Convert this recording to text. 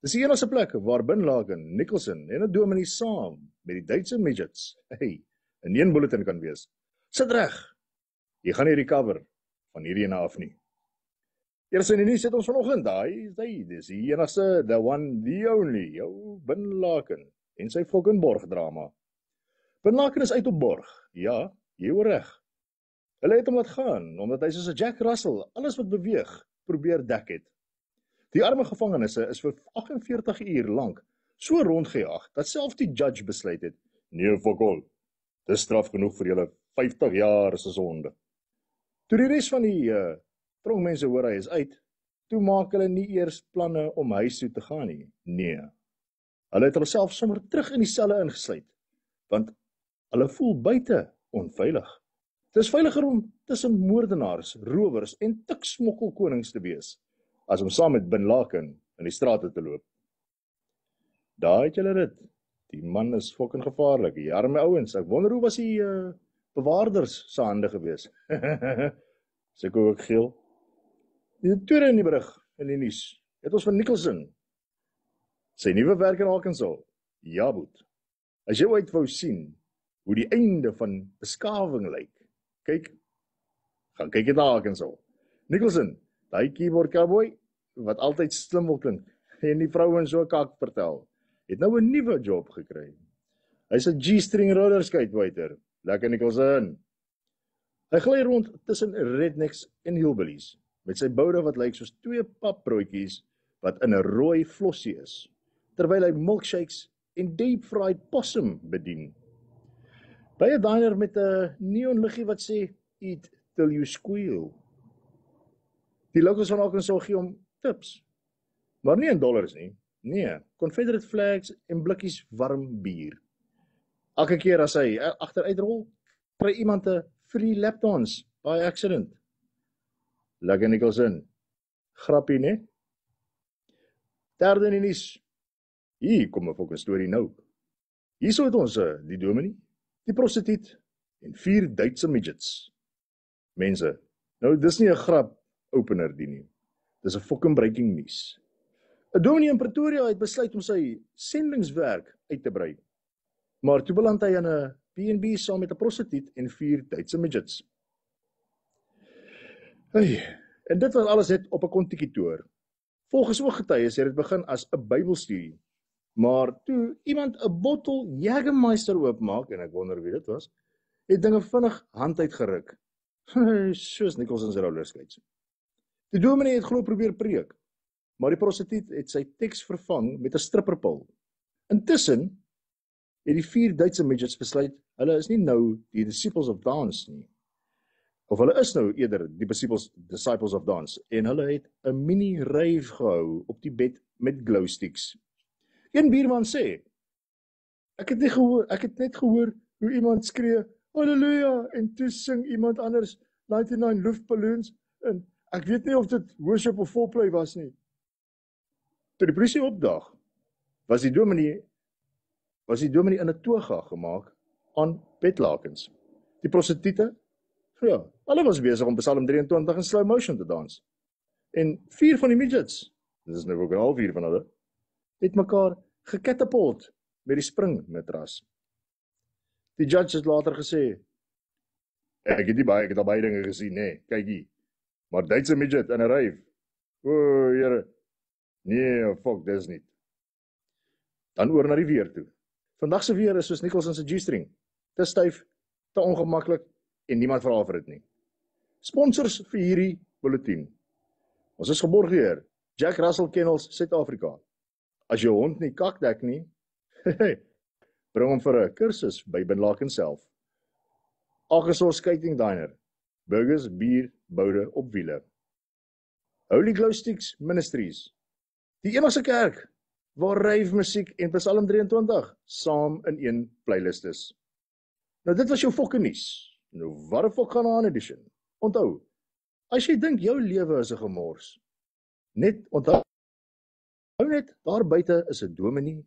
Dis die enigste plek waar Bin Laden, Nicholson en 'n dominee saam met die Duitse midgets, in een bulletin kan wees. Sit reg, jy gaan nie recover van hierdie ene af nie. Eers in die nuus het ons vanoggend, dis die enigste, the one, the only, jou Bin Laden en sy fucking borgdrama. Bin Laden is uit op borg, ja, jy hoor reg. Hulle het hom laat gaan, omdat hy soos 'n Jack Russell alles wat beweeg, probeer dek het. Die arme gevangenisse is vir 48 uur lank so rondgejaag, dat selfs die judge besluit het, nee, fuck all, dis straf genoeg vir julle 50 jaar se sonde. Toe die res van die tronkmense hoor hy is uit, toe maak hulle nie eers planne om huis toe te gaan nie. Nee, hulle het hulself sommer terug in die selle ingesluit, want hulle voel buite onveilig. Dit is veiliger om tussen moordenaars, rowers en tiksmokkelkonings te wees, as om saam met Bin Laden in die strate te loop. Daar het julle dit. Die man is fucking gevaarlik. Die arme ouens. Ek wonder hoe was die bewaarders se hande gewees. Sy ook geel. Die tweede in die berig in die nuus het ons van Nicholson. Sy nuwe werk in Arkansas. Ja, boet. As jy ooit wou sien hoe die einde van beskawing lyk, gaan kyk in Arkansas. Nicholson, die keyboard cowboy, wat altyd slim wil klink, en die vrouens so kak vertel, het nou 'n nuwe job gekry. Hy's 'n G-string roller skateboarder. Lekker Nicholson. Hy gly rond tussen rednecks en hillbillies, met sy boude wat lyk soos 2 papbroodjies wat in 'n rooi flossie is, terwyl hy milkshakes en deep-fried possum bedien. By 'n diner met 'n neonliggie wat sê, eat till you squeal. Die locals van Arkansas gee hom tips, maar nie in dollars nie. Nee, Confederate flags en blikkies warm bier. Elke keer as hy agteruitrol, kry iemand 'n free lapdance by accident. Lekker Nicholson. Grappie, né? Derde in die nuus. Hier kom 'n fucking storie nou. Hierso het ons die dominee, die prostituut en 4 Duitse midgets. Mense, nou dis nie 'n grap opener die nie. Dis 'n fucking breaking news. 'n Dominee in Pretoria het besluit om sy sendingswerk uit te brei. Maar toe beland hy in 'n B&B saam met 'n prostituut en 4 Duitse midgets. En dit was alles net op 'n kontikitoor. Volgens ooggetuies het dit begin as 'n Bybelstudie. Maar toe iemand 'n bottel Jägermeister oopmaak, en ek wonder wie dit was, het dinge vinnig hand uitgeruk. Soos Nicholson se rollerskates. Die dominee het glo probeer preek, maar die prostituut het sy teks vervang met 'n stripperpil. Intussen het die 4 Duitse midgets besluit, hulle is nie nou die disciples of dance nie. Of hulle is nou eerder die disciples of dance, en hulle het 'n mini rave gehou op die bed met glowsticks. Een buurman sê, ek het net gehoor hoe iemand skree, halleluja, en toe sing iemand anders 99 luftballoons, en ek weet nie of dit worship of foreplay was nie. Toe die polisie opdag, was die dominee in 'n toga gemaak aan bedlakens. Die prostituie, ja, hulle was besig om Psalm 23 in slow motion te dans. En 4 van die midgets, dit is nou ook al 4 van hulle, het mekaar gekatapult met die springmatras. Die judge het later gesê, ek het al baie dinge gesien, nee, kyk hier, maar Duitse midget in 'n rave, o, Here, nee, fuck, dis nie. Dan oor na die weer toe. Vandag se weer is soos Nicholson se G-string, te styf, te ongemaklik, en niemand vra vir dit nie. Sponsors vir hierdie bulletin. Ons is geborg deur Jack Russell Kennels, Suid-Afrika. As jou hond nie kakdek nie, bring hom vir 'n kursus by Bin Laden self. Arkansas Skating Diner, burgers, bier, boude op wiele. Holy Glow Sticks Ministries, die enigste kerk waar rave musiek en Psalm 23 saam in een playlist is. Nou dit was jou fucking nuus. Nou wat die fuck gaan aan edition? Onthou, as jy dink jou lewe is 'n gemors, onthou net daar buite is 'n dominee